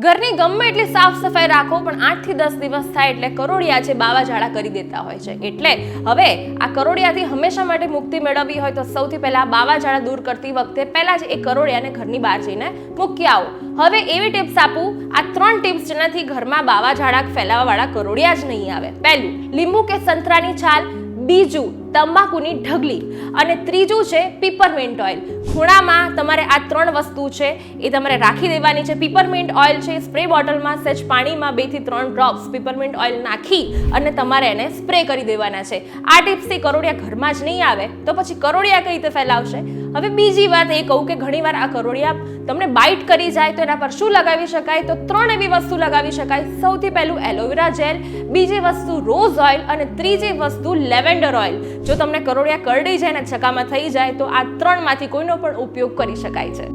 ઘરની ગમે એટલી સાફ સફાઈ રાખો પણ 8 થી 10 દિવસ થાય એટલે કરોડિયા છે બાવા ઝાડા કરી દેતા હોય છે. એટલે હવે આ કરોડિયાથી હંમેશા માટે મુક્તિ મેળવવી હોય તો સૌથી પહેલા બાવા ઝાડા દૂર કરતી વખતે પહેલા જ એ કરોડિયાને ઘરની બહાર જઈને મૂકી આવો. હવે એવી ટિપ્સ આપું, આ 3 ટિપ્સ જેનાથી ઘરમાં બાવા ઝાડા ફેલાવાવાળા કરોડિયા જ નહીં આવે. પહેલું, લીંબુ કે સંતરાની છાલ. બીજું, તંબાકુની ઢગલી. અને ત્રીજું છે પીપરમેન્ટ ઓઇલ. ખૂણામાં તમારે આ 3 વસ્તુ છે એ તમારે રાખી દેવાની છે. પીપરમેન્ટ ઓઇલ છે સ્પ્રે બોટલમાં સહેજ પાણીમાં 2 થી 3 ડ્રોપ્સ પીપરમેન્ટ ઓઇલ નાખી અને તમારે એને સ્પ્રે કરી દેવાના છે. આ ટિપ્સથી કરોડિયા ઘરમાં જ નહીં આવે તો પછી કરોડિયા કઈ રીતે ફેલાવશે? હવે બીજી વાત એ કહું કે ઘણીવાર આ કરોડિયા તમને બાઇટ કરી જાય તો એના પર શું લગાવી શકાય? તો 3 એવી વસ્તુ લગાવી શકાય. સૌથી પહેલું એલોવેરા જેલ, બીજી વસ્તુ રોઝ ઓઇલ અને ત્રીજી વસ્તુ લેવેન્ડર ઓઇલ. જો તમને કરોડિયા કરડી જાય ને ચકામાં થઈ જાય તો આ 3 માંથી કોઈનો પણ ઉપયોગ કરી શકાય છે.